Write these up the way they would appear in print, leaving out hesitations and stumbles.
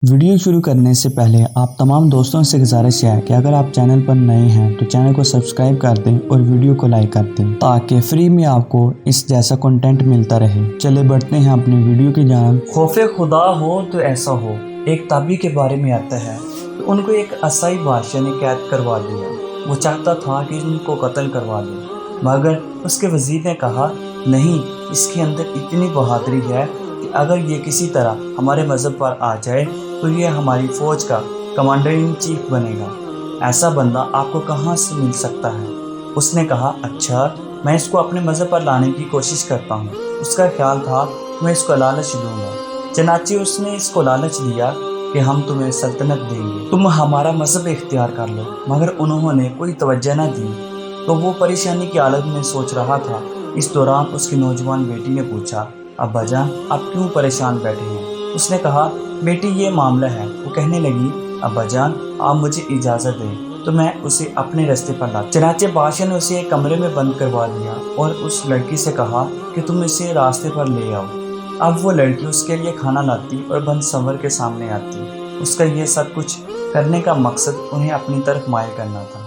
Video شروع کرنے سے پہلے آپ تمام دوستوں سے گزارش ہے کہ اگر آپ چینل پر نئے ہیں تو چینل کو سبسکرائب کر دیں اور ویڈیو کو لائک کر دیں تاکہ فری میں آپ کو اس جیسا کنٹینٹ ملتا رہے۔ چلے بڑھتے ہیں اپنی ویڈیو کی جانب۔ خوف خدا ہو تو ایسا ہو، ایک تابعی کے بارے میں آتا ہے کہ ان کو ایک عیسائی بادشاہ نے قید کروا دیا۔ وہ چاہتا تھا کہ ان کو قتل کروا دے، مگر اس کے وزیر نے کہا نہیں، اس کے اندر اتنی بہادری ہے کہ اگر یہ کسی طرح ہمارے مذہب پر آ جائے تو یہ ہماری فوج کا کمانڈر ان چیف بنے گا۔ ایسا بندہ آپ کو کہاں سے مل سکتا ہے؟ اس نے کہا اچھا، میں اس کو اپنے مذہب پر لانے کی کوشش کرتا ہوں۔ اس کا خیال تھا میں اس کو لالچ دوں گا، چنانچہ اس نے اس کو لالچ دیا کہ ہم تمہیں سلطنت دیں گے، تم ہمارا مذہب اختیار کر لو۔ مگر انہوں نے کوئی توجہ نہ دی تو وہ پریشانی کی حالت میں سوچ رہا تھا۔ اس دوران اس کی نوجوان بیٹی نے پوچھا ابا جان آپ کیوں پریشان بیٹھے ہیں؟ اس نے کہا بیٹی یہ معاملہ ہے۔ وہ کہنے لگی ابا جان آپ مجھے اجازت دیں تو میں اسے اپنے راستے پر لاتا۔ چنانچہ بادشاہ نے اسے ایک کمرے میں بند کروا دیا اور اس لڑکی سے کہا کہ تم اسے راستے پر لے آؤ۔ اب وہ لڑکی اس کے لیے کھانا لاتی اور بند سنور کے سامنے آتی۔ اس کا یہ سب کچھ کرنے کا مقصد انہیں اپنی طرف مائل کرنا تھا۔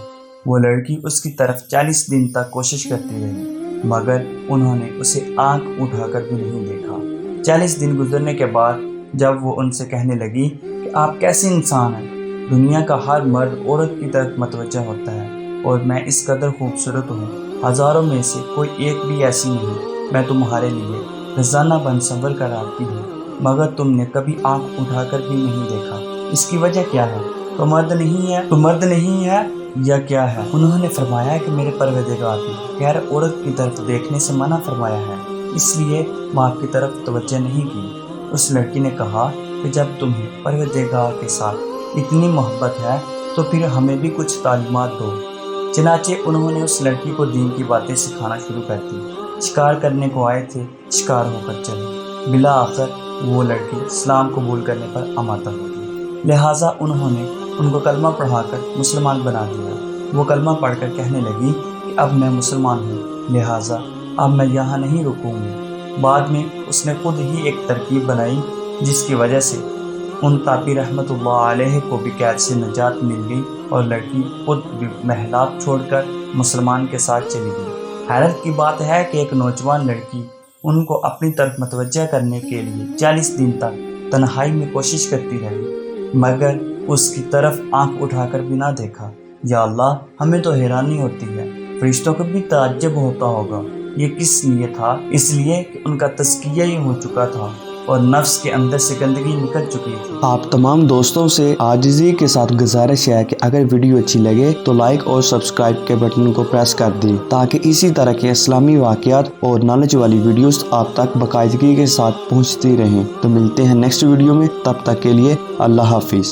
وہ لڑکی اس کی طرف 40 دن تک کوشش کرتی رہی، مگر انہوں نے اسے آنکھ اٹھا کر بھی نہیں دیکھا۔ 40 دن گزرنے کے بعد جب وہ ان سے کہنے لگی کہ آپ کیسے انسان ہیں؟ دنیا کا ہر مرد عورت کی طرف متوجہ ہوتا ہے اور میں اس قدر خوبصورت ہوں، ہزاروں میں سے کوئی ایک بھی ایسی نہیں۔ میں تمہارے لیے روزانہ بن سنور کر آتی ہوں، مگر تم نے کبھی آنکھ اٹھا کر بھی نہیں دیکھا۔ اس کی وجہ کیا ہے؟ تو مرد نہیں ہے یا کیا ہے؟ انہوں نے فرمایا کہ میرے پروردگار نے غیر عورت کی طرف دیکھنے سے منع فرمایا ہے، اس لیے میں آپ کی طرف توجہ نہیں کی۔ اس لڑکی نے کہا کہ جب تمہیں پروردگار کے ساتھ اتنی محبت ہے تو پھر ہمیں بھی کچھ تعلیمات دو۔ چنانچہ انہوں نے اس لڑکی کو دین کی باتیں سکھانا شروع کر دی۔ شکار کرنے کو آئے تھے، شکار ہو کر چلے۔ بالآخر وہ لڑکی اسلام قبول کرنے پر آمادہ ہو گئی، لہٰذا انہوں نے ان کو کلمہ پڑھا کر مسلمان بنا دیا۔ وہ کلمہ پڑھ کر کہنے لگی کہ اب میں مسلمان ہوں، لہٰذا اب میں یہاں نہیں رکوں گی۔ بعد میں اس نے خود ہی ایک ترکیب بنائی جس کی وجہ سے ان تاپی رحمۃ اللہ علیہ کو بھی قید سے نجات مل گئی اور لڑکی خود بھی محلات چھوڑ کر مسلمان کے ساتھ چلی گئی۔ حیرت کی بات ہے کہ ایک نوجوان لڑکی ان کو اپنی طرف متوجہ کرنے کے لیے 40 دن تک تنہائی میں کوشش کرتی رہی، مگر اس کی طرف آنکھ اٹھا کر بھی نہ دیکھا۔ یا اللہ، ہمیں تو حیرانی ہوتی ہے، فرشتوں کو بھی تعجب ہوتا ہوگا۔ یہ کس لیے تھا؟ اس لیے کہ ان کا تزکیہ ہی ہو چکا تھا اور نفس کے اندر سے گندگی نکل چکی تھی۔ آپ تمام دوستوں سے عاجزی کے ساتھ گزارش ہے کہ اگر ویڈیو اچھی لگے تو لائک اور سبسکرائب کے بٹن کو پریس کر دیں تاکہ اسی طرح کے اسلامی واقعات اور نالج والی ویڈیوز آپ تک باقاعدگی کے ساتھ پہنچتی رہیں۔ تو ملتے ہیں نیکسٹ ویڈیو میں، تب تک کے لیے اللہ حافظ۔